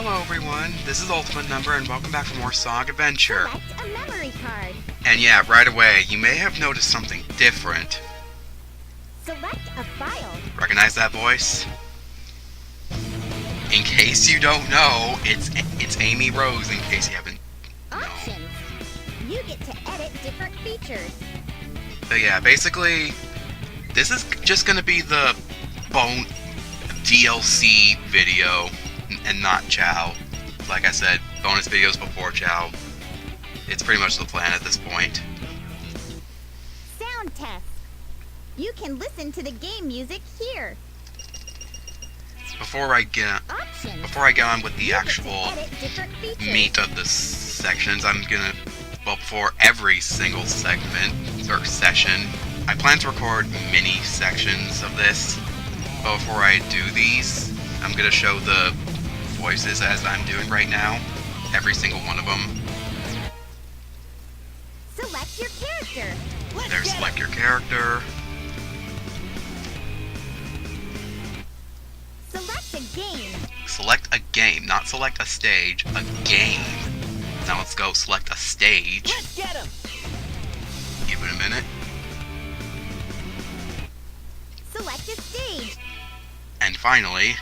Hello everyone, this is Ultimate Number and welcome back for more Sonic Adventure. Select a memory card. And yeah, right away, you may have noticed something different. Select a file. Recognize that voice? In case you don't know, it's Amy Rose, in case you haven't known. Options. You get to edit different features. But yeah, basically, this is just gonna be the Bone DLC video, and not Chow. Like I said, bonus videos before Chow. It's pretty much the plan at this point. Sound test. You can listen to the game music here. Before I get on with the actual meat of the sections, I'm gonna, well, before every single segment or session, I plan to record mini sections of this. But before I do these, I'm gonna show the voices as I'm doing right now, every single one of them. Select your character. There's select your character. Select a game. Select a game, not select a stage, a game. Now let's go select a stage. Let's get him. Give it a minute. Select a stage. And finally,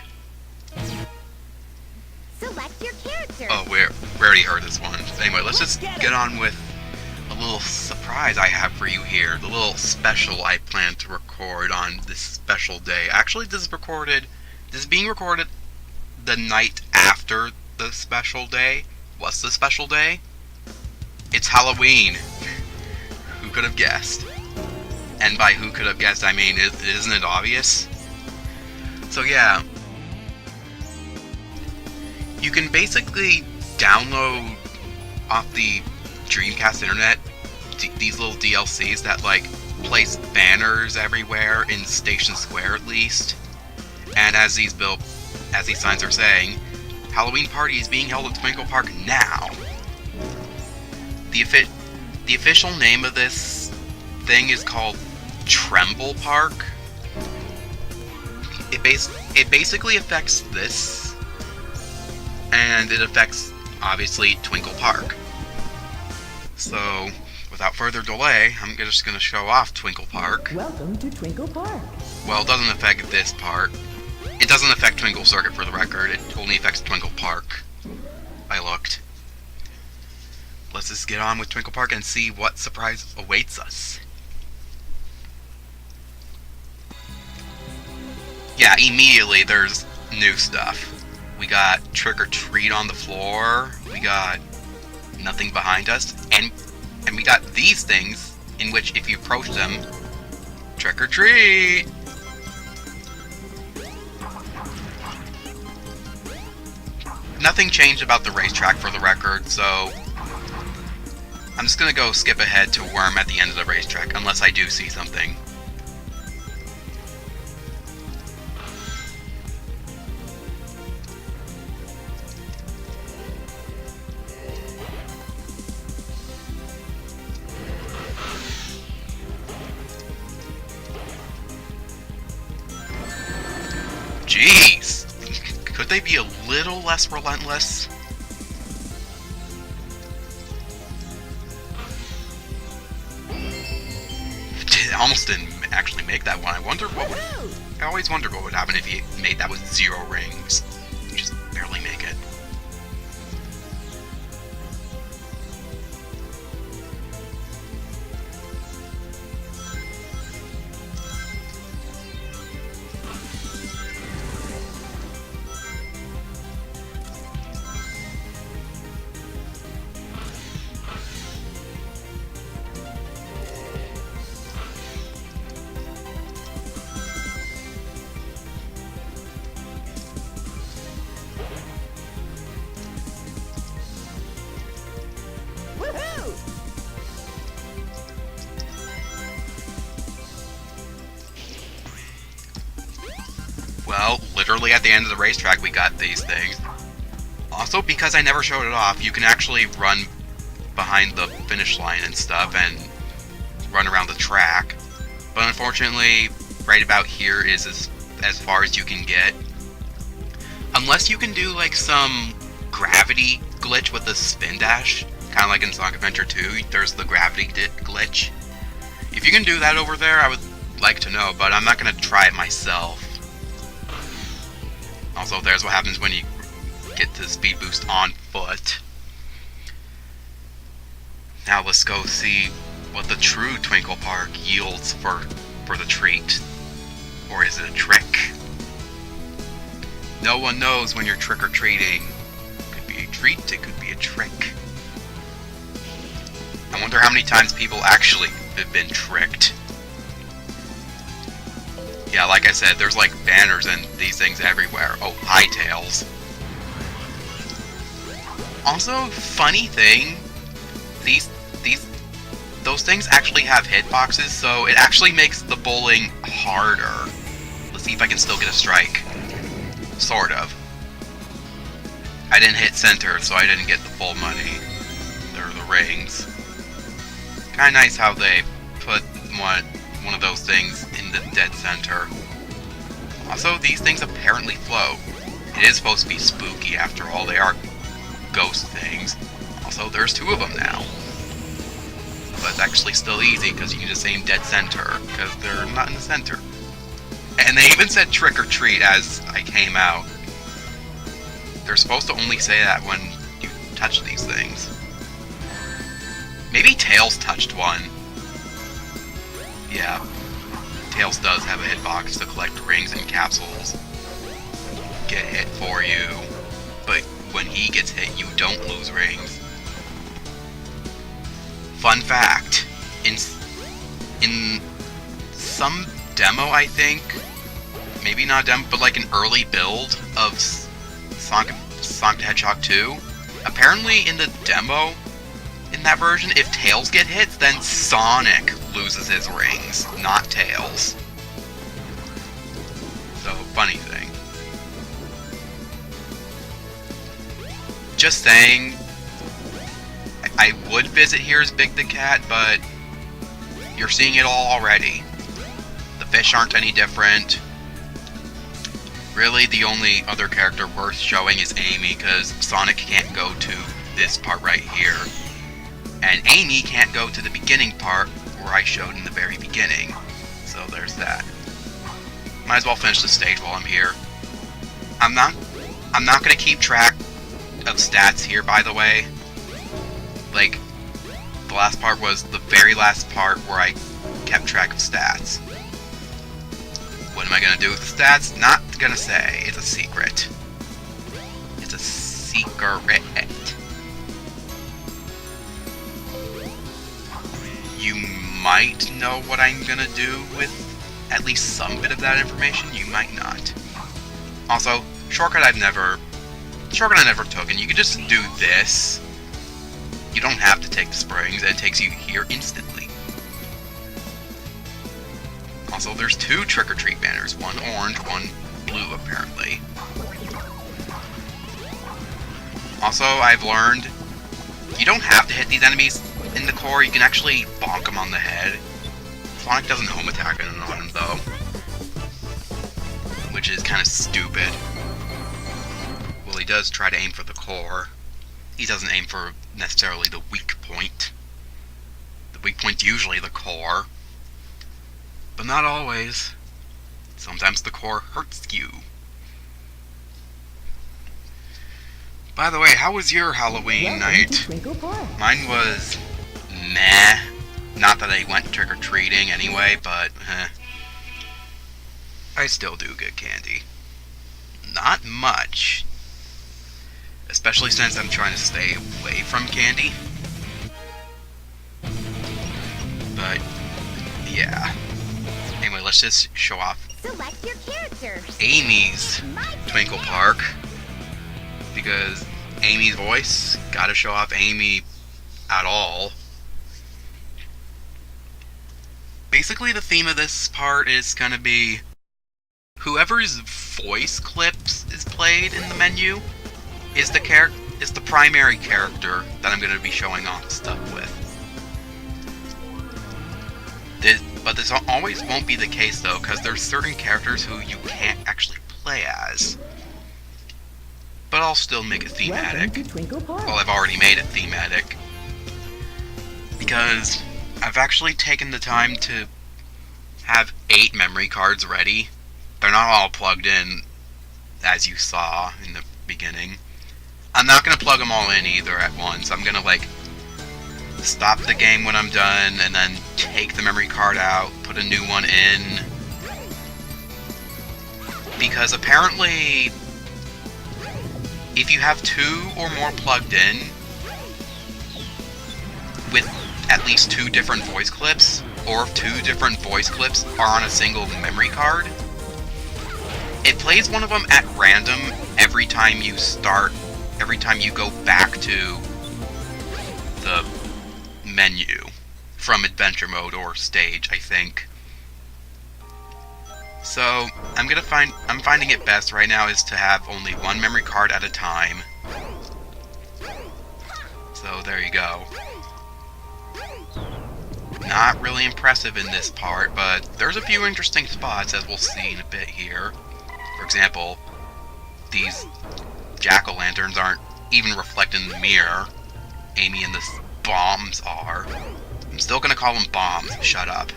Select your character. oh, we already heard this one. Anyway, let's just get on with a little surprise I have for you here. The little special I plan to record on this special day. Actually, this is being recorded the night after the special day. What's the special day? It's Halloween. Who could have guessed? And by who could have guessed, I mean, isn't it obvious? So yeah, you can basically download off the Dreamcast internet these little DLCs that like place banners everywhere in Station Square at least. And as these signs are saying, Halloween party is being held at Twinkle Park now. The official name of this thing is called Tremble Park. It basically affects this, and it affects, obviously, Twinkle Park. So, without further delay, I'm just going to show off Twinkle Park. Welcome to Twinkle Park. Well, it doesn't affect this part. It doesn't affect Twinkle Circuit, for the record. It only affects Twinkle Park. I looked. Let's just get on with Twinkle Park and see what surprise awaits us. Yeah, immediately there's new stuff. We got Trick or Treat on the floor, we got nothing behind us, and we got these things in which if you approach them, Trick or Treat! Nothing changed about the racetrack for the record, so I'm just gonna go skip ahead to where I'm at the end of the racetrack, unless I do see something. Jeez! Could they be a little less relentless? I almost didn't actually make that one. I always wondered what would happen if you made that with 0 rings. Just barely make it. Well, literally at the end of the racetrack we got these things. Also, because I never showed it off, you can actually run behind the finish line and stuff and run around the track. But unfortunately, right about here is as far as you can get. Unless you can do like some gravity glitch with the spin dash, kind of like in Sonic Adventure 2, there's the gravity glitch. If you can do that over there, I would like to know, but I'm not going to try it myself. Also, there's what happens when you get to speed boost on foot. Now let's go see what the true Twinkle Park yields for the treat. Or is it a trick? No one knows when you're trick-or-treating. It could be a treat, it could be a trick. I wonder how many times people actually have been tricked. Yeah, like I said, there's like banners and these things everywhere. Oh, hi, Tails. Also, funny thing, those things actually have hitboxes, so it actually makes the bowling harder. Let's see if I can still get a strike. Sort of. I didn't hit center, so I didn't get the full money. Or the rings. Kinda nice how they put one of those things in the dead center. Also, these things apparently float. It is supposed to be spooky after all, they are ghost things. Also, there's 2 of them now. But it's actually still easy because you can just aim dead center, because they're not in the center. And they even said trick or treat as I came out. They're supposed to only say that when you touch these things. Maybe Tails touched one. Yeah. Tails does have a hitbox to collect rings and capsules. Get hit for you. But when he gets hit, you don't lose rings. Fun fact, in some demo, I think, maybe not a demo, but like an early build of Sonic the Hedgehog 2, apparently in the demo, in that version, if Tails get hit, then Sonic loses his rings, not Tails. So, funny thing. Just saying, I would visit here as Big the Cat, but you're seeing it all already. The fish aren't any different. Really, the only other character worth showing is Amy, because Sonic can't go to this part right here. And Amy can't go to the beginning part where I showed in the very beginning. So there's that. Might as well finish the stage while I'm here. I'm not gonna keep track of stats here, by the way. Like, the last part was the very last part where I kept track of stats. What am I gonna do with the stats? Not gonna say. It's a secret. It's a secret. You might know what I'm gonna do with at least some bit of that information. You might not. Also, shortcut I never took, and you can just do this. You don't have to take the springs, and it takes you here instantly. Also, there's 2 trick-or-treat banners. One orange, one blue, apparently. Also, I've learned you don't have to hit these enemies in the core. You can actually bonk them on the head. Sonic doesn't home attack on them, though. Which is kind of stupid. Well, he does try to aim for the core. He doesn't aim for necessarily the weak point. The weak point's usually the core. But not always. Sometimes the core hurts you. By the way, how was your Halloween night? Mine was meh. Not that I went trick-or-treating anyway, but I still do get candy. Not much. Especially since I'm trying to stay away from candy. But, yeah. Anyway, let's just show off Select your character. Amy's Twinkle Park. Because Amy's voice, gotta show off Amy at all. Basically, the theme of this part is gonna be whoever's voice clips is played in the menu is the primary character that I'm gonna be showing off stuff with. But this always won't be the case though, because there's certain characters who you can't actually play as. But but I'll still make it thematic. Welcome to Twinkle Park. Well, I've already made it thematic. Because I've actually taken the time to have 8 memory cards ready. They're not all plugged in, as you saw in the beginning. I'm not going to plug them all in either at once. I'm going to, like, stop the game when I'm done, and then take the memory card out, put a new one in. Because apparently, if you have 2 or more plugged in, with at least 2 different voice clips, or if 2 different voice clips are on a single memory card, it plays one of them at random every time you go back to the menu from adventure mode or stage, I think. So, I'm finding it best right now is to have only 1 memory card at a time. So, there you go. Not really impressive in this part, but there's a few interesting spots, as we'll see in a bit here. For example, these jack-o'-lanterns aren't even reflected in the mirror. Amy and the bombs are. I'm still gonna call them bombs, shut up.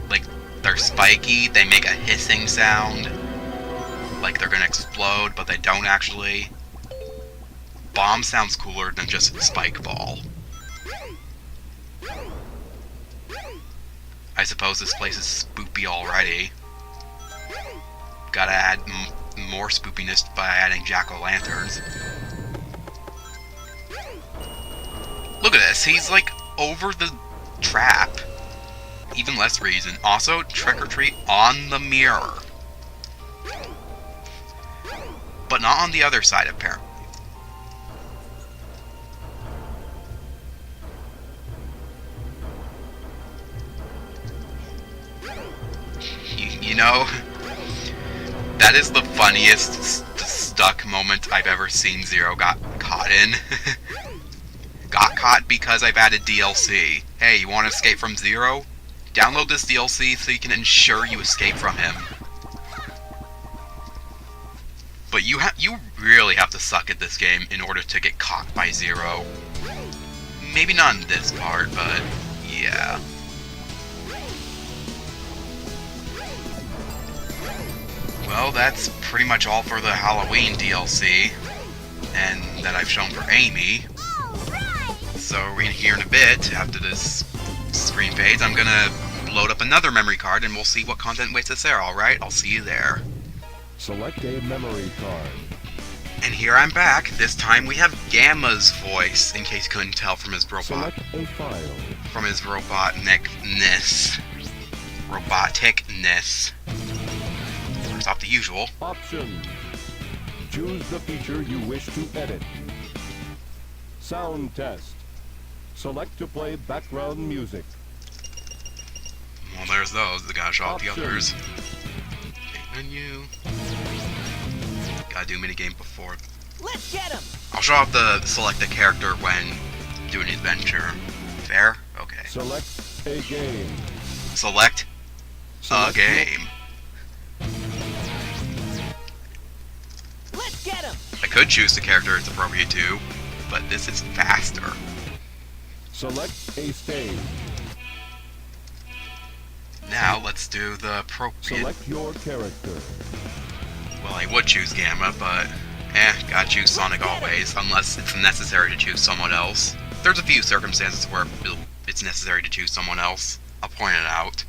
Like, they're spiky, they make a hissing sound. Like they're gonna explode, but they don't actually. Bomb sounds cooler than just spike ball. I suppose this place is spoopy already. Gotta add more spoopiness by adding jack-o'-lanterns. Look at this, he's like over the trap. Even less reason. Also, trick or treat on the mirror. But not on the other side, apparently. You know, that is the funniest stuck moment I've ever seen Zero got caught in. Got caught because I've added DLC. Hey, you want to escape from Zero? Download this DLC so you can ensure you escape from him. But you really have to suck at this game in order to get caught by Zero. Maybe not in this part, but yeah. Well, that's pretty much all for the Halloween DLC, and that I've shown for Amy. So we're in here in a bit, after this screen fades, I'm gonna load up another memory card and we'll see what content waits us there, alright? I'll see you there. Select a memory card. And here I'm back. This time we have Gamma's voice, in case you couldn't tell from his Select a file. from his roboticness. First off the usual. Option. Choose the feature you wish to edit. Sound test. Select to play background music. Well, there's those. Gotta show off the Option. others. Okay, menu. Gotta do minigame before. Let's get him! I'll show off the select a character when doing adventure. Fair? Okay. Select a game. Select a Select game. Let's get him! I could choose the character it's appropriate to, but this is faster. Select a stage. Now let's do the appropriate. Select your character. Well, I would choose Gamma, but gotta choose Sonic always, unless it's necessary to choose someone else. There's a few circumstances where it's necessary to choose someone else. I'll point it out,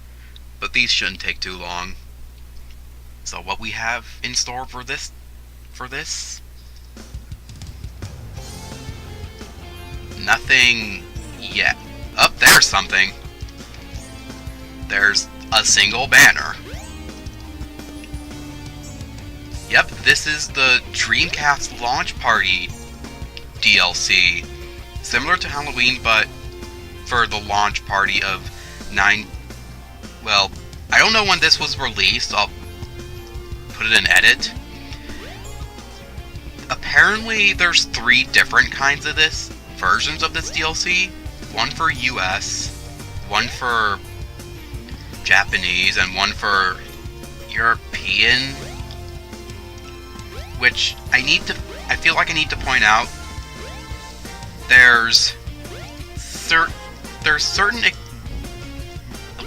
but these shouldn't take too long. So what we have in store for this? Nothing yet. Oh, there's something. There's a single banner. Yep, this is the Dreamcast launch party DLC. Similar to Halloween, but for the launch party of 9... Well, I don't know when this was released. I'll put it in edit. Apparently, there's 3 different kinds of versions of this DLC. One for US, one for Japanese, and one for European. which I feel like I need to point out. There's certain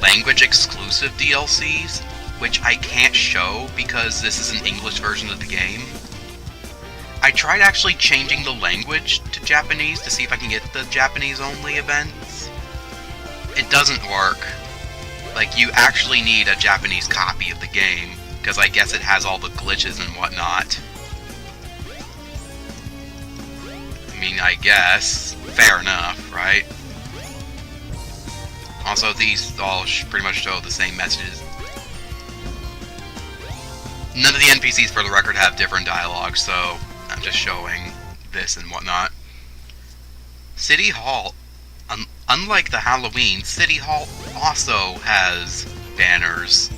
language exclusive DLCs which I can't show because this is an English version of the game. I tried actually changing the language to Japanese to see if I can get the Japanese only events. It doesn't work. Like, you actually need a Japanese copy of the game, because I guess it has all the glitches and whatnot. I mean, I guess. Fair enough, right? Also, these all pretty much show the same messages. None of the NPCs, for the record, have different dialogue, so I'm just showing this and whatnot. City Hall. Unlike the Halloween, City Hall also has banners.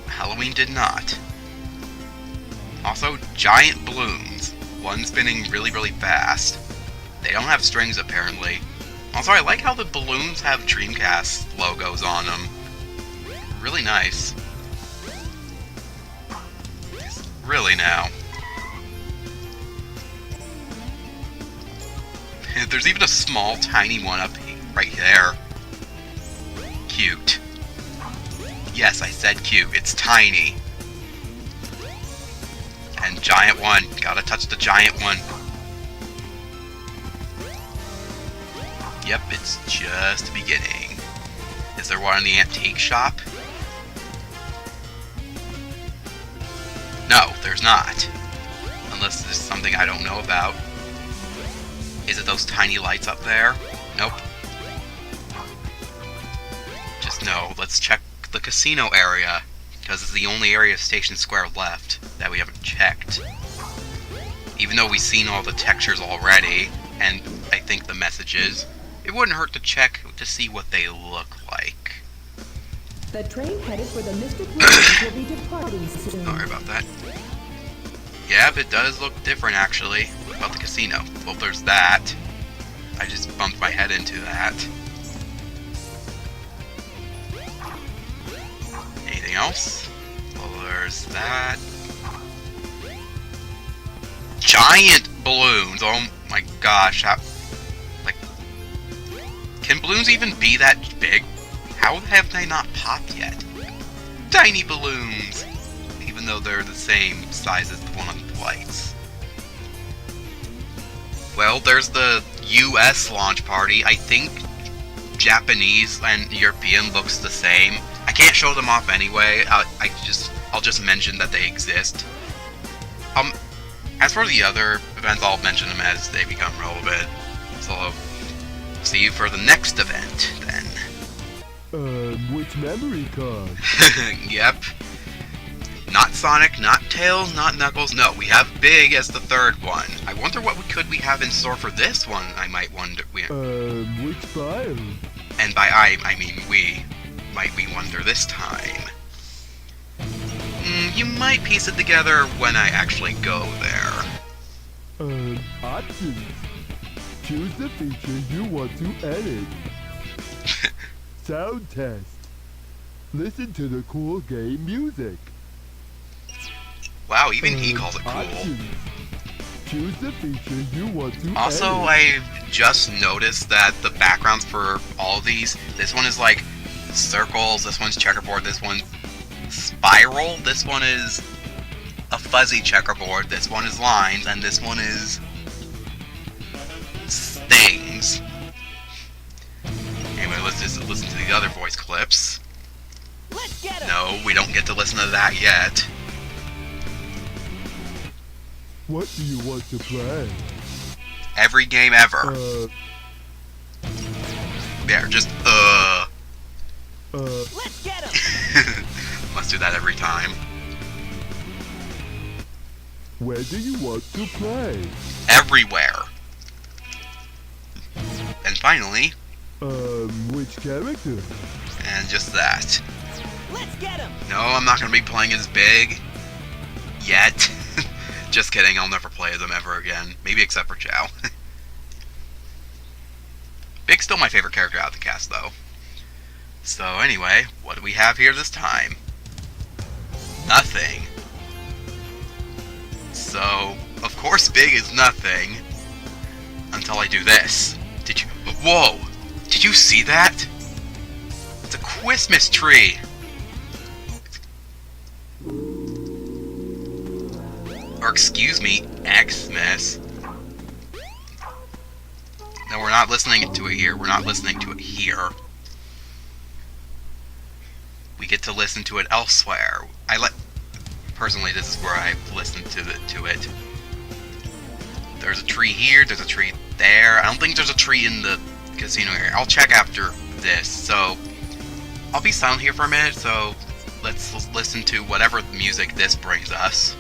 Halloween did not. Also, giant balloons. One spinning really, really fast. They don't have strings, apparently. Also, I like how the balloons have Dreamcast logos on them. Really nice. Really now. There's even a small, tiny one up right there. Cute. Yes, I said cute. It's tiny. And giant one. Gotta touch the giant one. Yep, it's just beginning. Is there one in the antique shop? No, there's not. Unless there's something I don't know about. Is it those tiny lights up there? Nope. Just no. Let's check the casino area, because it's the only area of Station Square left that we haven't checked. Even though we've seen all the textures already, and I think the messages, it wouldn't hurt to check to see what they look like. The train headed for the Mystic Ruins will be departing soon. Sorry about that. Yeah, but it does look different, actually. What about the casino? Well, there's that. I just bumped my head into that. Anything else? Well, there's that. Giant balloons! Oh my gosh. Like, can balloons even be that big? How have they not popped yet? Tiny balloons! Even though they're the same size as the one on the lights. Well, there's the US launch party. I think Japanese and European looks the same. I can't show them off anyway. I'll just mention that they exist. As for the other events, I'll mention them as they become relevant. So, see you for the next event, then. Which memory card? Yep. Not Sonic, not Tails, not Knuckles. No, we have Big as the third one. I wonder what could we have in store for this one, I might wonder. Which file? And by I mean we. Might we wonder this time? You might piece it together when I actually go there. Options. Choose the feature you want to edit. Sound test. Listen to the cool game music. Wow, even he calls it cool. Options. Choose the feature you want to Also, edit. I've just noticed that the backgrounds for all of these, this one is like circles, this one's checkerboard, this one's spiral, this one is a fuzzy checkerboard, this one is lines, and this one is things. Anyway, let's just listen to the other voice clips. Let's get him. No, we don't get to listen to that yet. What do you want to play? Every game ever. There, just Let's get him. Must do that every time. Where do you want to play? Everywhere. And finally, Which character? and just that. Let's get him. No, I'm not going to be playing as Big. Yet. Just kidding, I'll never play as him ever again. Maybe except for Chow. Big's still my favorite character out of the cast, though. So anyway, what do we have here this time? Nothing. course, big is nothing. Until I do this. Did you... Whoa! Did you see that? It's a Christmas tree! Or excuse me, Xmas. No, we're not listening to it here. We're not listening to it here. We get to listen to it elsewhere. Personally, this is where I listened to it. There's a tree here, there's a tree there. I don't think there's a tree in the casino here. I'll check after this, so... I'll be silent here for a minute, so... Let's listen to whatever music this brings us.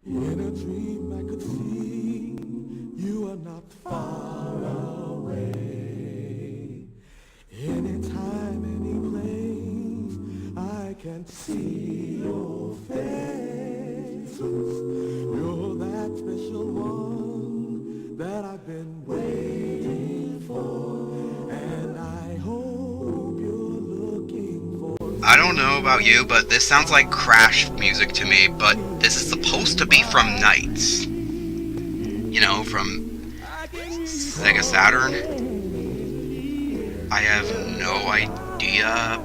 In a dream I could see you are not far away. Anytime, any place, I can see your face. You're that special one that I've been waiting for, and I hope you're looking for. I don't know about you, but this sounds like Crash music to me, but this is supposed to be from Knights. You know, from Sega Saturn. I have no idea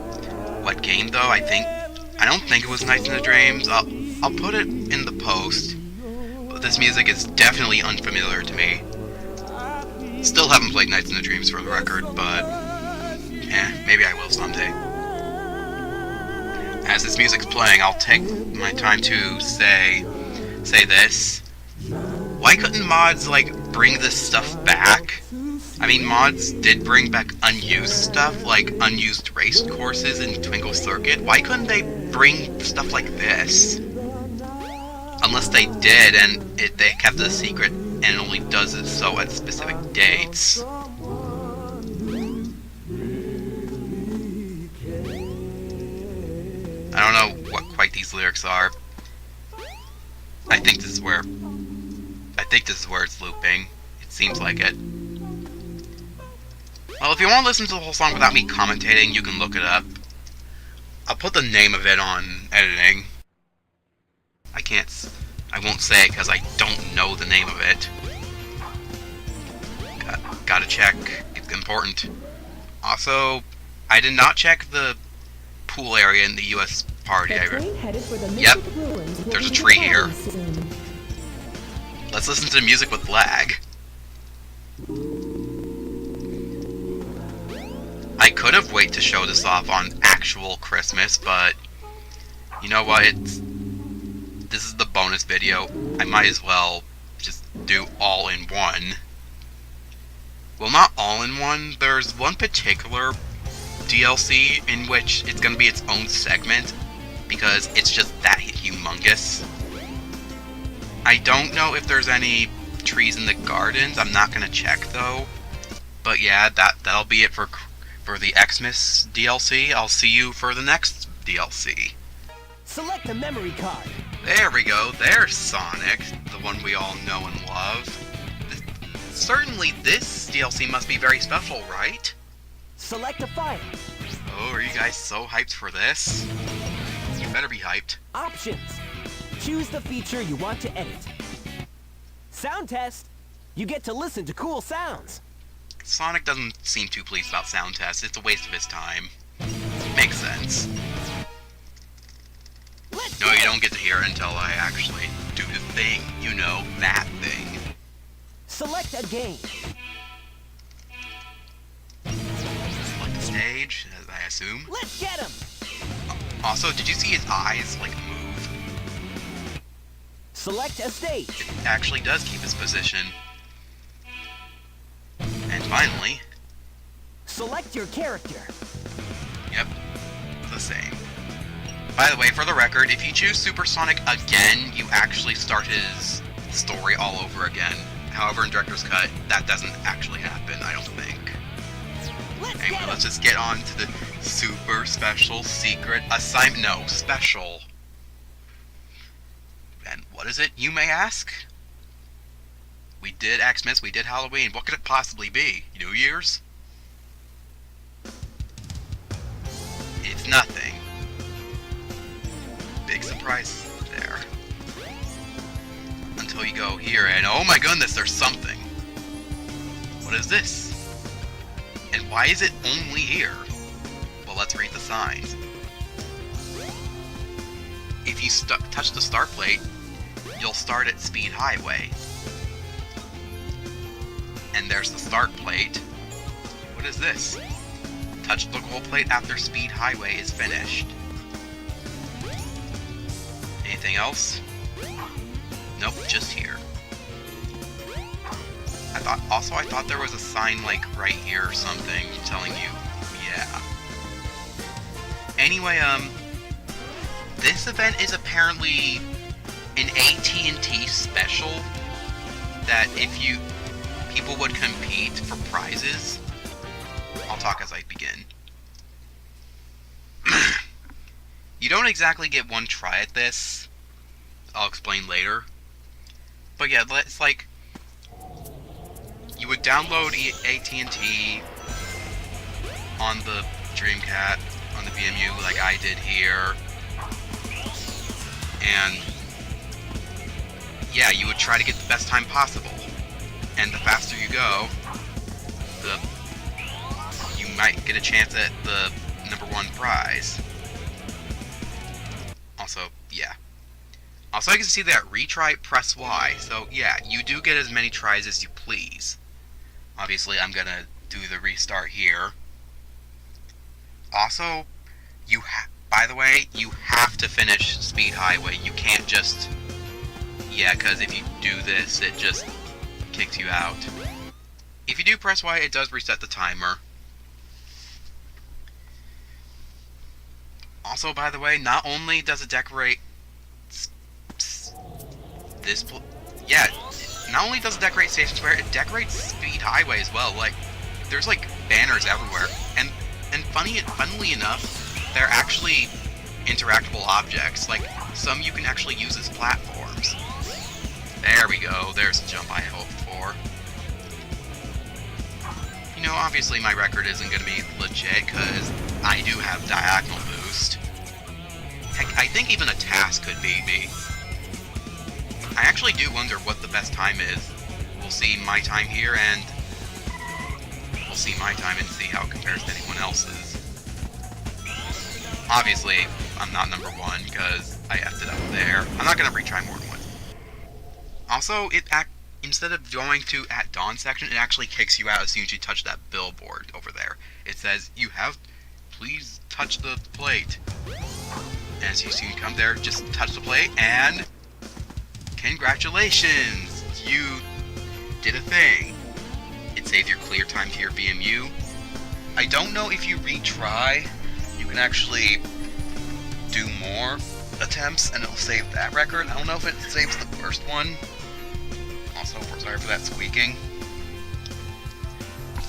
what game though. I don't think it was Knights in the Dreams. I'll put it in the post. But this music is definitely unfamiliar to me. Still haven't played Knights in the Dreams for the record, but maybe I will someday. As this music's playing, I'll take my time to say this. Why couldn't mods, like, bring this stuff back? I mean, mods did bring back unused stuff, like unused race courses in Twinkle Circuit. Why couldn't they bring stuff like this? Unless they did, and they kept it a secret, and it only does it so at specific dates. I don't know what quite these lyrics are. I think this is where it's looping. It seems like it. Well, if you want to listen to the whole song without me commentating, you can look it up. I'll put the name of it on editing. I won't say it because I don't know the name of it. Gotta check. It's important. Also, I did not check the pool area in the US party. Yep, there's a tree here. Let's listen to the music with lag. I could have waited to show this off on actual Christmas, but you know what? This is the bonus video. I might as well just do all in one. Well, not all in one. There's one particular DLC in which it's going to be its own segment because it's just that humongous. I don't know if there's any trees in the gardens. I'm not going to check though. But yeah, that'll be it for the Xmas DLC. I'll see you for the next DLC. Select the memory card. There we go. There's Sonic, the one we all know and love. Certainly this DLC must be very special, right? Select a file. Oh, are you guys so hyped for this? You better be hyped. Options. Choose the feature you want to edit. Sound test. You get to listen to cool sounds. Sonic doesn't seem too pleased about sound tests. It's a waste of his time. Makes sense. No, you don't get to hear it until I actually do the thing. You know, that thing. Select a game. Select a stage, as I assume. Let's get him. Also, did you see his eyes, like, move? Select a stage. It actually does keep his position. And finally... Select your character. Yep, the same. By the way, for the record, if you choose Supersonic again, you actually start his story all over again. However, in Director's Cut, that doesn't actually happen, I don't think. Let's Anyway, get him. let's just get on to the super special secret assignment. No, special. And what is it, you may ask? We did Xmas, we did Halloween. What could it possibly be? New Year's? It's nothing. Big surprise there. Until you go here and oh my goodness, there's something. What is this? And why is it only here? Well, let's read the signs. If you touch the start plate, you'll start at Speed Highway. And there's the start plate. What is this? Touch the goal plate after Speed Highway is finished. Anything else? Nope, just here. I thought there was a sign like right here or something telling you, yeah. Anyway, this event is apparently an AT&T special that if people would compete for prizes. I'll talk as I begin. You don't exactly get one try at this. I'll explain later. But yeah, it's like you would download AT&T on the Dreamcast, on the VMU like I did here. And yeah, you would try to get the best time possible. And the faster you go, you might get a chance at the #1 prize. Also, yeah. Also, you can see that retry, press Y. So, yeah, you do get as many tries as you please. Obviously, I'm gonna do the restart here. Also, by the way, you have to finish Speed Highway. You can't just... Yeah, because if you do this, it just kicks you out. If you do press Y, it does reset the timer. Also, by the way, not only does it decorate not only does it decorate Station Square, it decorates Speed Highway as well. Like, there's like banners everywhere, and funnily enough, they're actually interactable objects. Like, some you can actually use as platforms. There we go. There's the jump I hoped for. You know, obviously my record isn't going to be legit because I do have diagonal boost. Heck, I think even a task could beat me. I actually do wonder what the best time is. We'll see my time here, and we'll see my time and see how it compares to anyone else's. Obviously, I'm not #1 because I effed it up there. I'm not going to retry more than once. Also, instead of going to at dawn section, it actually kicks you out as soon as you touch that billboard over there. It says, please touch the plate. And as you see, come there, just touch the plate, and congratulations! You did a thing. It saves your clear time to your VMU. I don't know if you retry, you can actually do more attempts and it'll save that record. I don't know if it saves the first one. Also, sorry for that squeaking.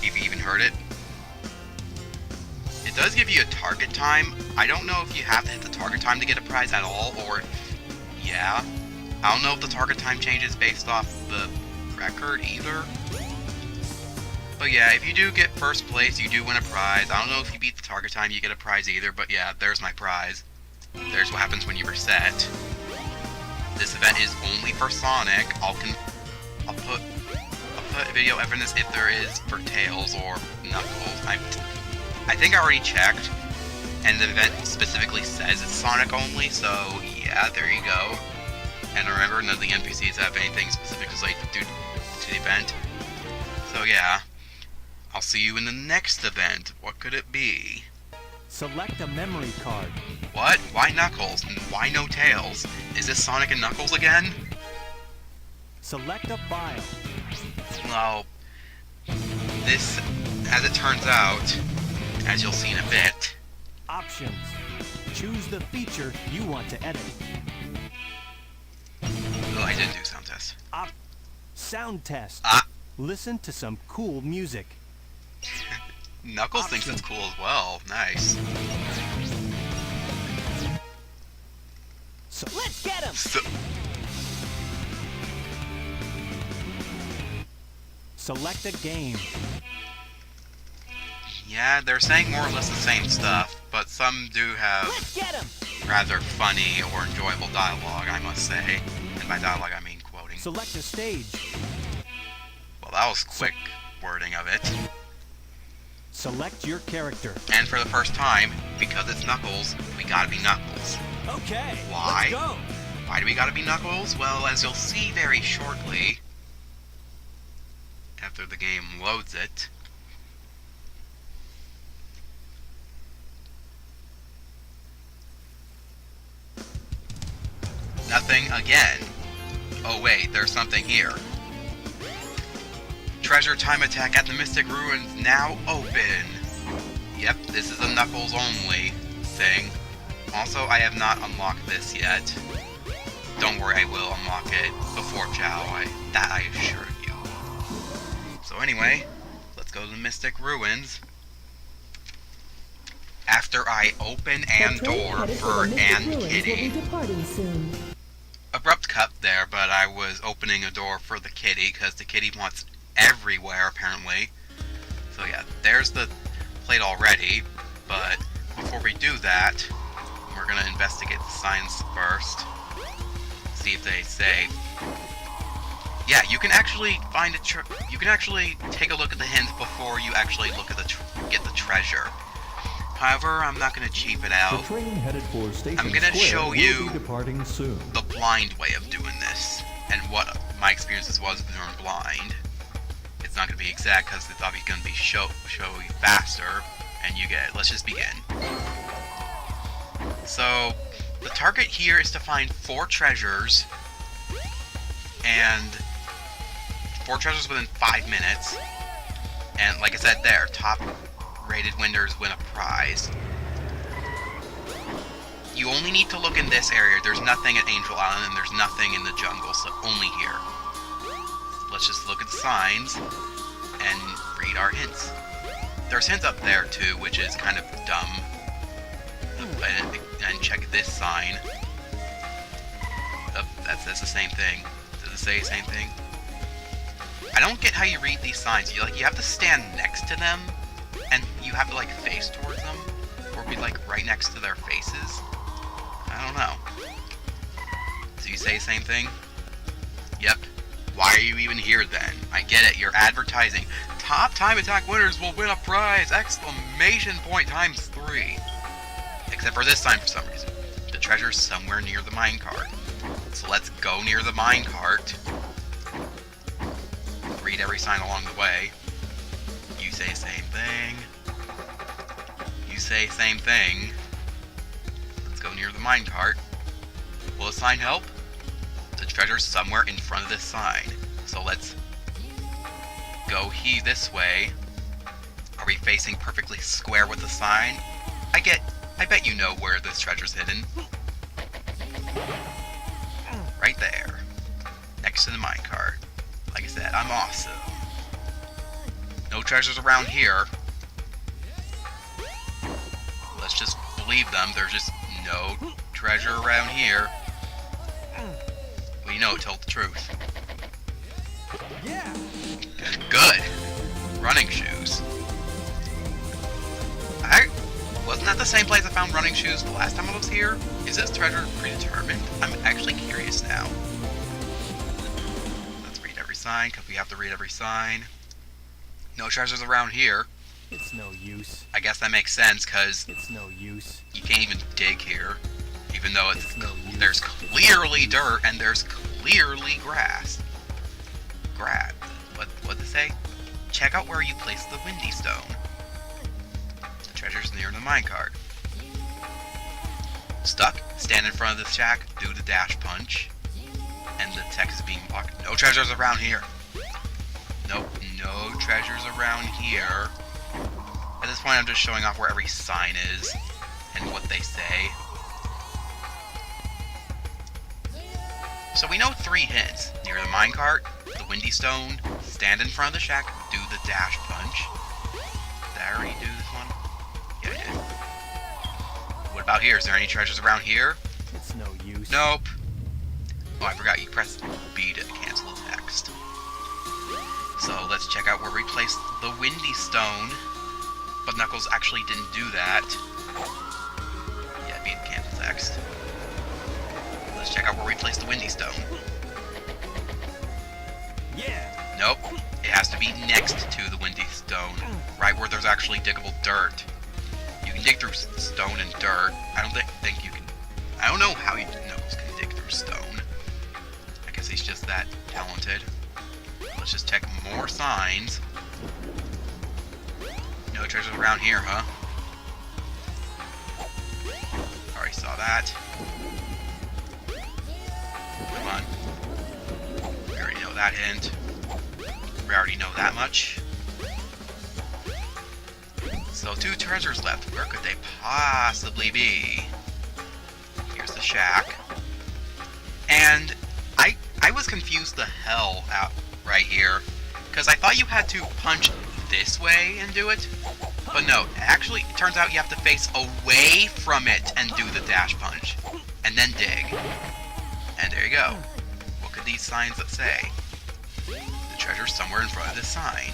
If you even heard it. It does give you a target time. I don't know if you have to hit the target time to get a prize at all, or yeah. I don't know if the target time changes based off the record either. But yeah, if you do get first place, you do win a prize. I don't know if you beat the target time, you get a prize either, but yeah, there's my prize. There's what happens when you reset. This event is only for Sonic. I'll put video evidence if there is for Tails or Knuckles. I think I already checked, and the event specifically says it's Sonic only, so yeah, there you go. And remember, none of the NPCs have anything specific to the event. So yeah, I'll see you in the next event. What could it be? Select a memory card. What? Why Knuckles? And why no Tails? Is this Sonic and Knuckles again? Select a file. Well, this, as it turns out, as you'll see in a bit. Options. Choose the feature you want to edit. Oh, I didn't do sound test. Sound test. Ah. Listen to some cool music. Knuckles thinks it's cool as well. Nice. So let's get him! So, Select a game. yeah, they're saying more or less the same stuff, but some do have Let's get him! rather funny or enjoyable dialogue, I must say. And by dialogue, I mean quoting. Select a stage. Well, that was quick wording of it. Select your character. And for the first time, because it's Knuckles, we gotta be Knuckles. Okay, Why? let's go! Why do we gotta be Knuckles? Well, as you'll see very shortly, after the game loads it. Nothing again. Oh wait, there's something here. Treasure time attack at the Mystic Ruins now open. Yep, this is a Knuckles only thing. Also, I have not unlocked this yet. Don't worry, I will unlock it before Chow, that I assure you. So anyway, let's go to the Mystic Ruins. After I open and The train door headed for the Mystic and Ruins will Kitty. be departing soon. Abrupt cut there, but I was opening a door for the kitty, because the kitty wants everywhere, apparently. So yeah, there's the plate already, but before we do that, we're gonna investigate the signs first. See if they say... Yeah, you can actually find you can actually take a look at the hints before you actually look at get the treasure. However, I'm not gonna cheap it The out. train headed for Station I'm gonna Square show will you be departing soon. the blind way of doing this, and what my experiences was during blind. It's not gonna be exact because it's obviously gonna be show you faster, and you get it. Let's just begin. So, the target here is to find 4 treasures, and 4 treasures within 5 minutes. And like I said there, top rated winners win a prize. You only need to look in this area. There's nothing at Angel Island and there's nothing in the jungle, so only here. Let's just look at the signs and read our hints. There's hints up there too, which is kind of dumb. And check this sign. Oh, that's the same thing. Does it say the same thing? I don't get how you read these signs. You have to stand next to them, and you have to like face towards them, or be like right next to their faces. I don't know. Do you say the same thing? Yep. Why are you even here then? I get it. You're advertising. Top time attack winners will win a prize! Exclamation point times 3. Except for this time for some reason. The treasure's somewhere near the minecart. So let's go near the minecart. Read every sign along the way. You say same thing. You say same thing. Let's go near the minecart. Will a sign help? The treasure's somewhere in front of this sign. So let's go this way. Are we facing perfectly square with the sign? I bet you know where this treasure's hidden. Right there. Next to the minecart. Like I said, I'm awesome. No treasures around here. Let's just believe them. There's just no treasure around here. Well, you know it, tell the truth. Yeah! Good. Running shoes. Wasn't that the same place I found running shoes the last time I was here? Is this treasure predetermined? I'm actually curious now. Let's read every sign, because we have to read every sign. No treasures around here. It's no use. I guess that makes sense, because It's no use. you can't even dig here. Even though It's no use. there's clearly dirt and there's clearly grass. What'd it say? Check out where you place the windy stone. The treasure's near the minecart. Stuck? Stand in front of the shack, do the dash punch. And the text is being blocked. No treasures around here. Nope, no treasures around here. At this point I'm just showing off where every sign is and what they say. So we know 3 hints. Near the minecart, the windy stone, stand in front of the shack, do the dash punch. There already do this one? Yeah, I did. What about here? Is there any treasures around here? It's no use. Nope. Oh, I forgot. You press B to cancel the text. So let's check out where we placed the Windy Stone. But Knuckles actually didn't do that. Yeah, B to cancel text. Let's check out where we placed the Windy Stone. Yeah. Nope. It has to be next to the Windy Stone. Right where there's actually diggable dirt. You can dig through stone and dirt. I don't think you can... I don't know how Knuckles can dig through stone. I guess he's just that talented. Let's just check more signs. No treasures around here, huh? Already saw that. Come on. We already know that hint. We already know that much. So 2 treasures left. Where could they possibly be? Here's the shack. And I was confused the hell out right here. Because I thought you had to punch this way and do it. But no, actually, it turns out you have to face away from it and do the dash punch. And then dig. And there you go. What could these signs say? The treasure's somewhere in front of this sign.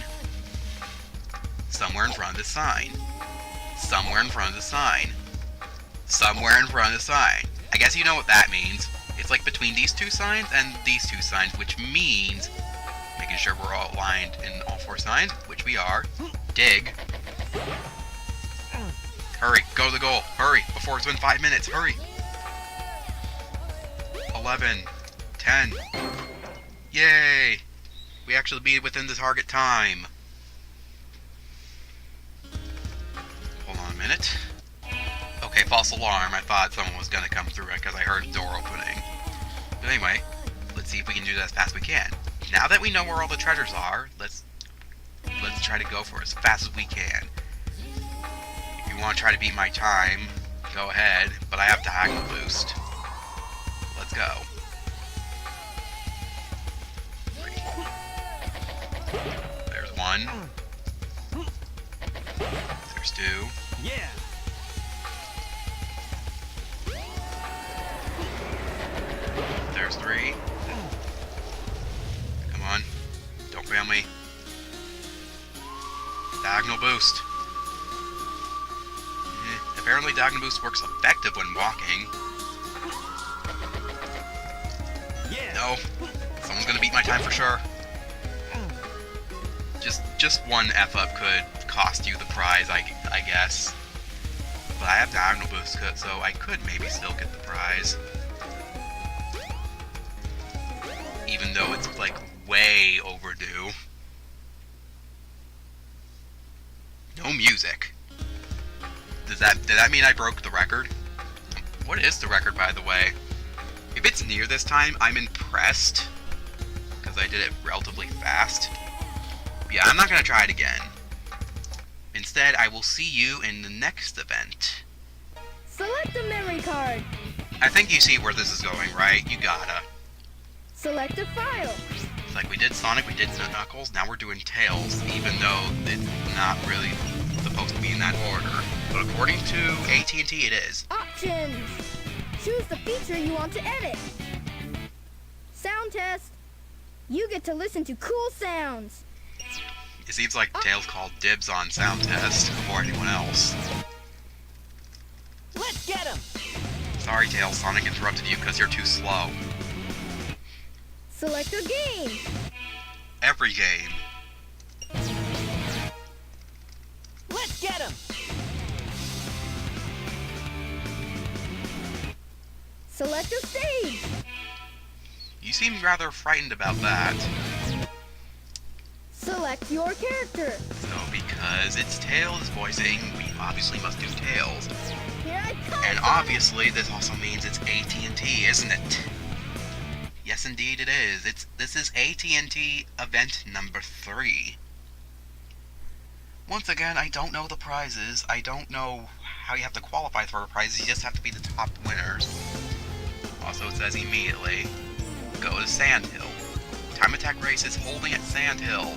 Somewhere in front of this sign. Somewhere in front of the sign. Somewhere in front of the sign. I guess you know what that means. It's like between these 2 signs and these 2 signs, which means making sure we're all aligned in all 4 signs, which we are. Dig. Hurry, go to the goal. Hurry, before it's been 5 minutes. Hurry. 11. 10. Yay! We actually beat it within the target time. Hold on a minute. Okay, false alarm. I thought someone was gonna come through it because I heard a door opening. But anyway, let's see if we can do that as fast as we can. Now that we know where all the treasures are, let's try to go for it as fast as we can. If you want to try to beat my time, go ahead, but I have diagonal boost. Let's go. 3. There's 1. There's 2. Yeah. There's 3. Come on. Don't fail me. Diagonal boost. Apparently diagonal boost works effective when walking. Yeah. No. Someone's gonna beat my time for sure. Just one F-up could cost you the prize, I guess. But I have diagonal boost, so I could maybe still get the prize. Even though it's like way overdue. No music. Did that mean I broke the record? What is the record, by the way? If it's near this time, I'm impressed. Because I did it relatively fast. Yeah, I'm not going to try it again. Instead, I will see you in the next event. Select a memory card. I think you see where this is going, right? You gotta. Select a file. It's like we did Sonic, we did Knuckles, now we're doing Tails, even though it's not really supposed to be in that order. But according to AT&T, it is. Options. Choose the feature you want to edit. Sound test. You get to listen to cool sounds. It seems like Tails called dibs on sound test before anyone else. Let's get him. Sorry, Tails, Sonic interrupted you because you're too slow. Select a game. Every game. Let's get him. Select a stage. You seem rather frightened about that. Select your character. So because it's Tails voicing, we obviously must do Tails. Here I come. And obviously this also means it's AT&T, isn't it? Yes, indeed it is. This is AT&T event number 3. Once again, I don't know the prizes. I don't know how you have to qualify for the prizes. You just have to be the top winners. Also, it says immediately, go to Sand Hill. Time Attack Race is holding at Sand Hill,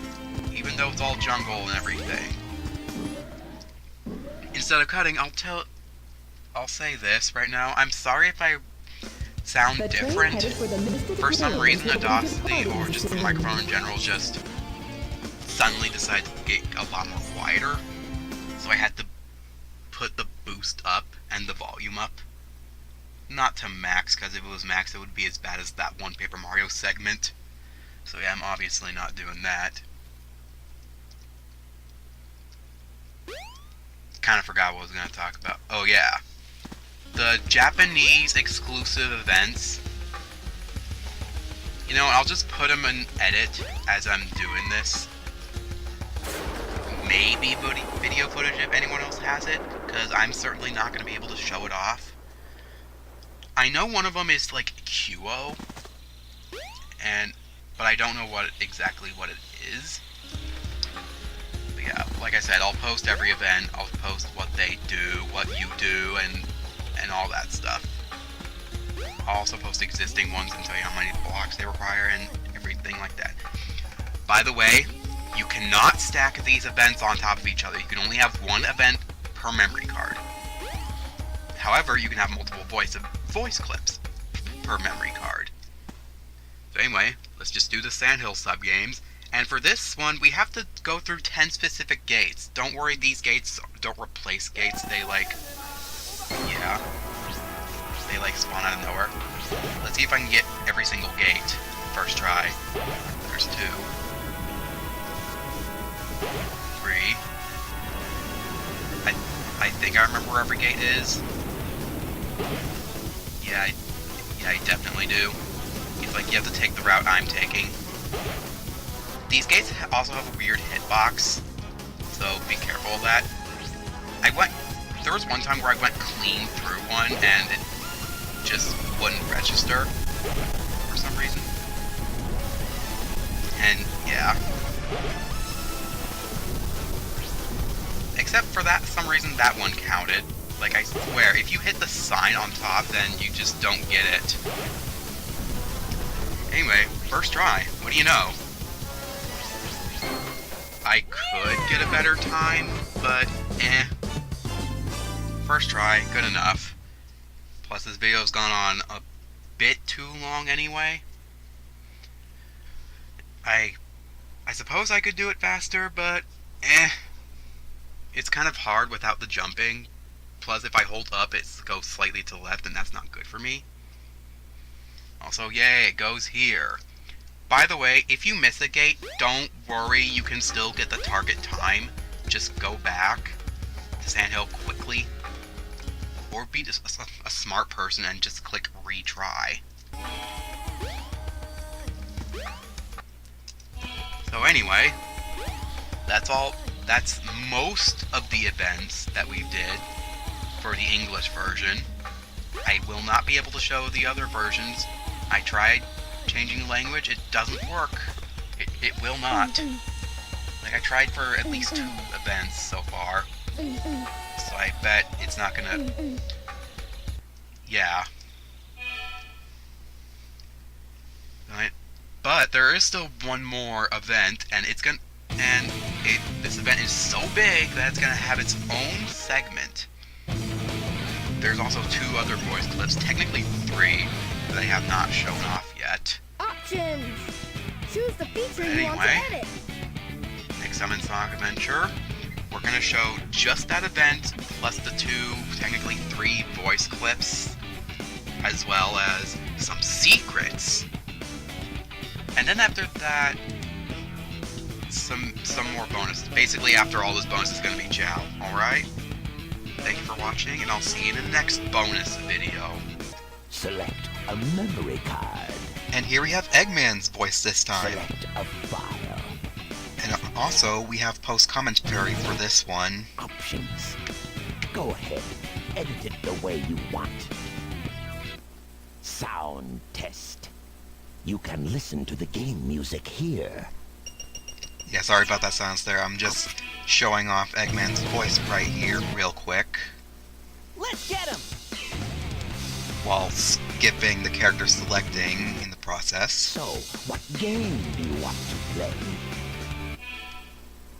even though it's all jungle and everything. instead of cutting, I'll say this right now. I'm sorry if I sound The train different. headed for the Mystic For some Ruins reason, will be Audacity departing or just the soon. microphone in general just suddenly decided to get a lot more quieter. So I had to put the boost up and the volume up. Not to max, because if it was max, it would be as bad as that one Paper Mario segment. So yeah, I'm obviously not doing that. Kind of forgot what I was going to talk about. Oh yeah. The Japanese exclusive events. You know what, I'll just put them in edit as I'm doing this. Maybe video footage if anyone else has it, because I'm certainly not going to be able to show it off. I know one of them is like QO, but I don't know exactly what it is. But yeah, like I said, I'll post every event, I'll post what they do, what you do, and all that stuff. I'll also post existing ones and tell you how many blocks they require and everything like that. By the way, you cannot stack these events on top of each other. You can only have one event per memory card. However, you can have multiple voice clips per memory card. So anyway, let's just do the Sandhill sub-games. And for this one, we have to go through 10 specific gates. Don't worry, these gates don't replace gates. They spawn out of nowhere. Let's see if I can get every single gate. First try. There's 2. 3. I think I remember where every gate is. Yeah, I definitely do. It's like you have to take the route I'm taking. These gates also have a weird hitbox, so be careful of that. There was one time where I went clean through one and it just wouldn't register for some reason. And yeah. Except for that, some reason that one counted. Like, I swear, if you hit the sign on top, then you just don't get it. Anyway, first try. What do you know? I could get a better time, but First try, good enough. Plus, this video's gone on a bit too long anyway. I suppose I could do it faster, but It's kind of hard without the jumping. Plus, if I hold up, it goes slightly to the left, and that's not good for me. Also, yay, it goes here. By the way, if you miss a gate, don't worry, you can still get the target time. Just go back to Sandhill quickly. Or be just a smart person and just click retry. So anyway, that's all. That's most of the events that we did for the English version. I will not be able to show the other versions. I tried changing the language, it doesn't work. It will not. Like, I tried for at least 2 events so far. So I bet it's not gonna... Yeah. Right. But there is still one more event, and it's gonna... this event is so big that it's gonna have its own segment. There's also 2 other voice clips, technically 3, that I have not shown off yet. Options. Choose the feature you want Anyway. to edit. Next time in Sonic Adventure, we're gonna show just that event, plus the 2, technically 3 voice clips, as well as some secrets. And then after that, some more bonuses. Basically, after all those bonuses is gonna be Chow. Alright? Thank you for watching, and I'll see you in the next bonus video. Select a memory card. And here we have Eggman's voice this time. Select a file. And also, we have post-commentary for this one. Options. Go ahead. Edit it the way you want. Sound test. You can listen to the game music here. Yeah, sorry about that silence there. I'm just showing off Eggman's voice right here real quick, Let's get him! while skipping the character selecting in the process. So, what game do you want to play?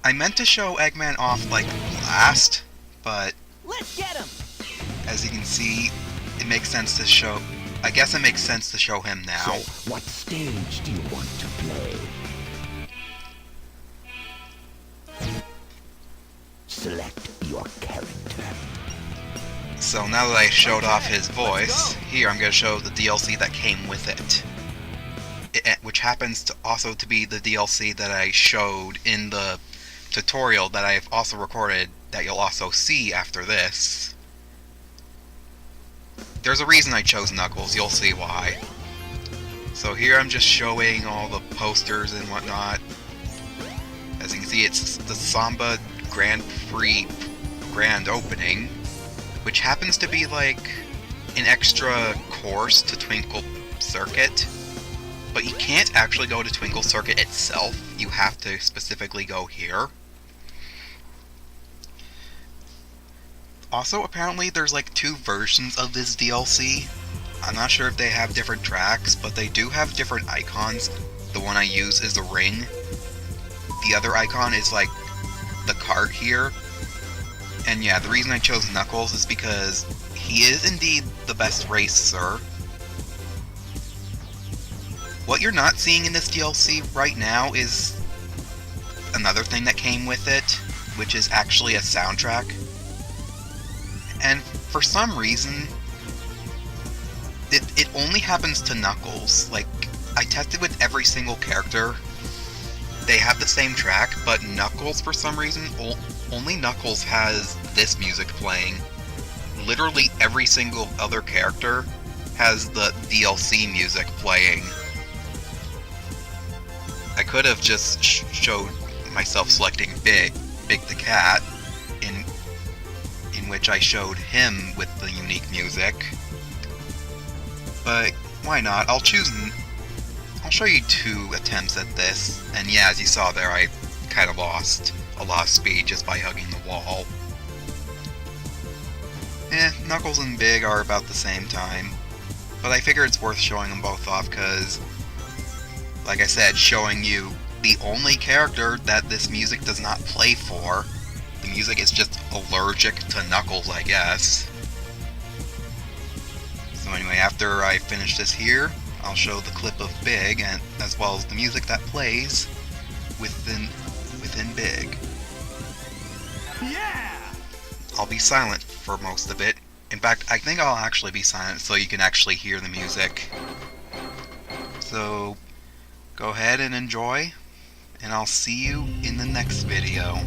I meant to show Eggman off like last, but Let's get him! As you can see, it makes sense to show... I guess it makes sense to show him now. So, what stage do you want to play? Select your character. So now that I showed off his voice, here I'm going to show the DLC that came with it. Which happens to also to be the DLC that I showed in the tutorial that I've also recorded that you'll also see after this. There's a reason I chose Knuckles, you'll see why. So here I'm just showing all the posters and whatnot. As you can see, it's the Samba Grand Prix grand opening, which happens to be like an extra course to Twinkle Circuit. But you can't actually go to Twinkle Circuit itself, you have to specifically go here. Also, apparently there's like 2 versions of this DLC. I'm not sure if they have different tracks, but they do have different icons. The one I use is the ring. The other icon is like the cart here. And yeah, the reason I chose Knuckles is because he is indeed the best racer. What you're not seeing in this DLC right now is another thing that came with it, which is actually a soundtrack. And for some reason, it only happens to Knuckles. Like, I tested with every single character. They have the same track, but Knuckles, for some reason, only Knuckles has this music playing. Literally every single other character has the DLC music playing. I could have just showed myself selecting Big the Cat, in which I showed him with the unique music. But why not? I'll show you 2 attempts at this, and yeah, as you saw there, I kind of lost a lot of speed just by hugging the wall. Knuckles and Big are about the same time, but I figure it's worth showing them both off because, like I said, showing you the only character that this music does not play for. The music is just allergic to Knuckles, I guess. So anyway, after I finish this here, I'll show the clip of Big, and as well as the music that plays within Big. Yeah! I'll be silent for most of it. In fact, I think I'll actually be silent so you can actually hear the music. So, go ahead and enjoy, and I'll see you in the next video.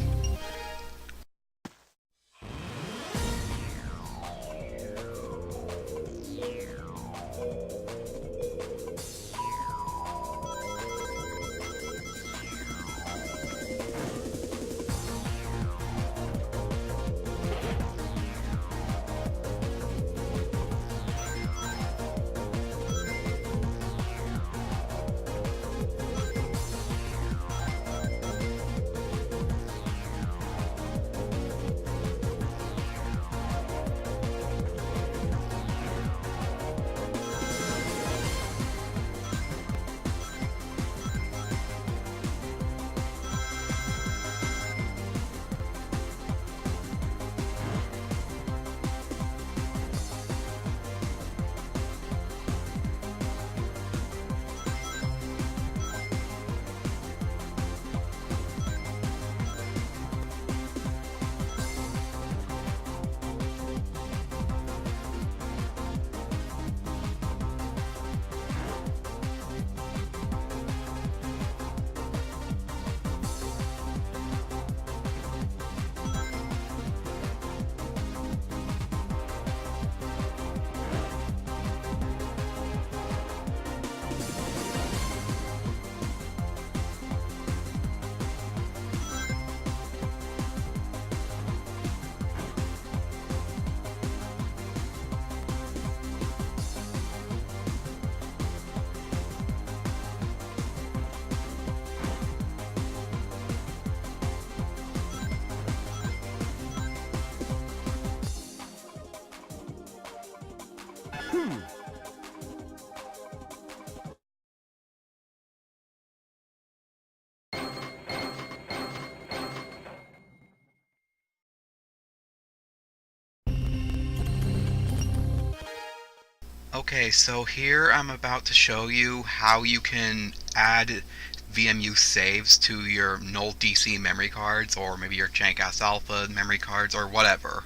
Okay, so here I'm about to show you how you can add VMU saves to your null DC memory cards, or maybe your Dreamcast Alpha memory cards, or whatever.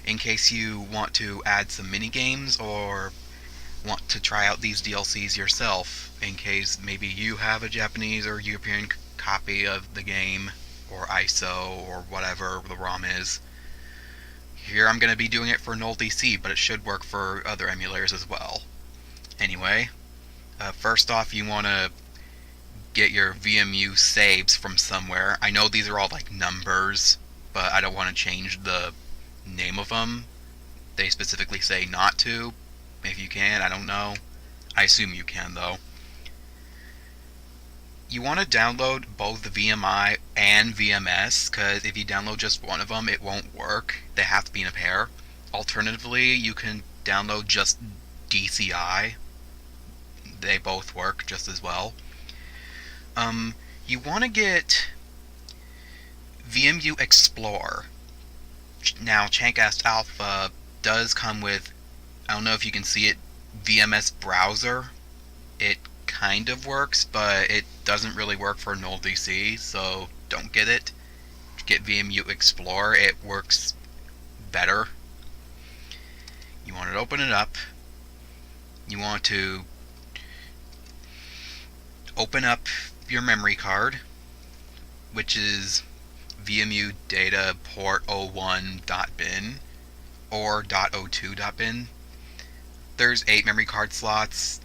In case you want to add some mini games or want to try out these DLCs yourself, in case maybe you have a Japanese or European copy of the game, or ISO, or whatever the ROM is. Here I'm going to be doing it for null DC, but it should work for other emulators as well. Anyway, first off, you want to get your VMU saves from somewhere. I know these are all like numbers, but I don't want to change the name of them. They specifically say not to. If you can, I don't know. I assume you can, though. You want to download both the VMI and VMS, because if you download just one of them, it won't work. They have to be in a pair. Alternatively, you can download just DCI. They both work just as well. You want to get VMU Explore. Now, Dreamcast Alpha does come with, I don't know if you can see it, VMS Browser. It kind of works, but it doesn't really work for null DC, so don't get it. Get VMU Explorer, it works better. You want to open it up. You want to open up your memory card, which is VMU data port 01.bin or .02.bin. There's 8 memory card slots,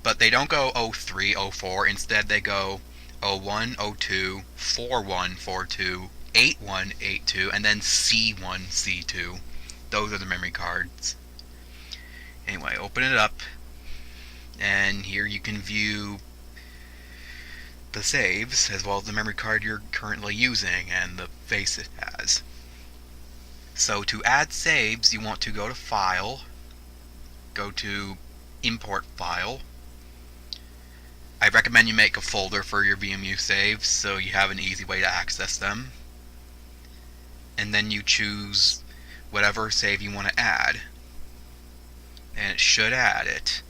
but they don't go 03, 04. Instead, they go 01, 02, 41, 42, 81, 82, and then C1, C2. Those are the memory cards. Anyway, open it up, and here you can view the saves, as well as the memory card you're currently using, and the face it has. So to add saves, you want to go to File, go to Import File. I recommend you make a folder for your VMU saves so you have an easy way to access them. And then you choose whatever save you want to add. And it should add it.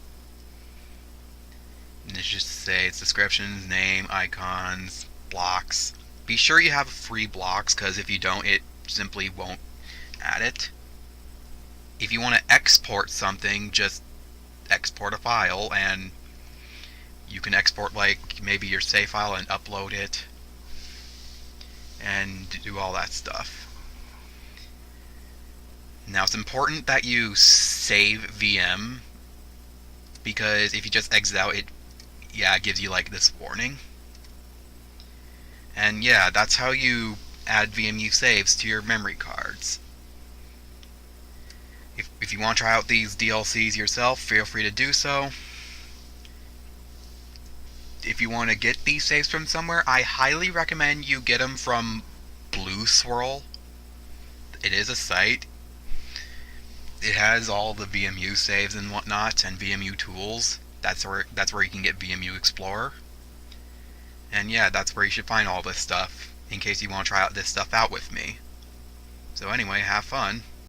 And it should say its descriptions, name, icons, blocks. Be sure you have free blocks, because if you don't, it simply won't add it. If you want to export something, just export a file, and you can export like maybe your save file and upload it and do all that stuff. Now it's important that you save VM, because if you just exit out, it gives you like this warning. And yeah, that's how you add VMU saves to your memory cards. If you want to try out these DLCs yourself, feel free to do so. If you want to get these saves from somewhere, I highly recommend you get them from Blue Swirl. It is a site. It has all the VMU saves and whatnot, and VMU tools. That's where you can get VMU Explorer. And yeah, that's where you should find all this stuff, in case you want to try out this stuff out with me. So anyway, have fun.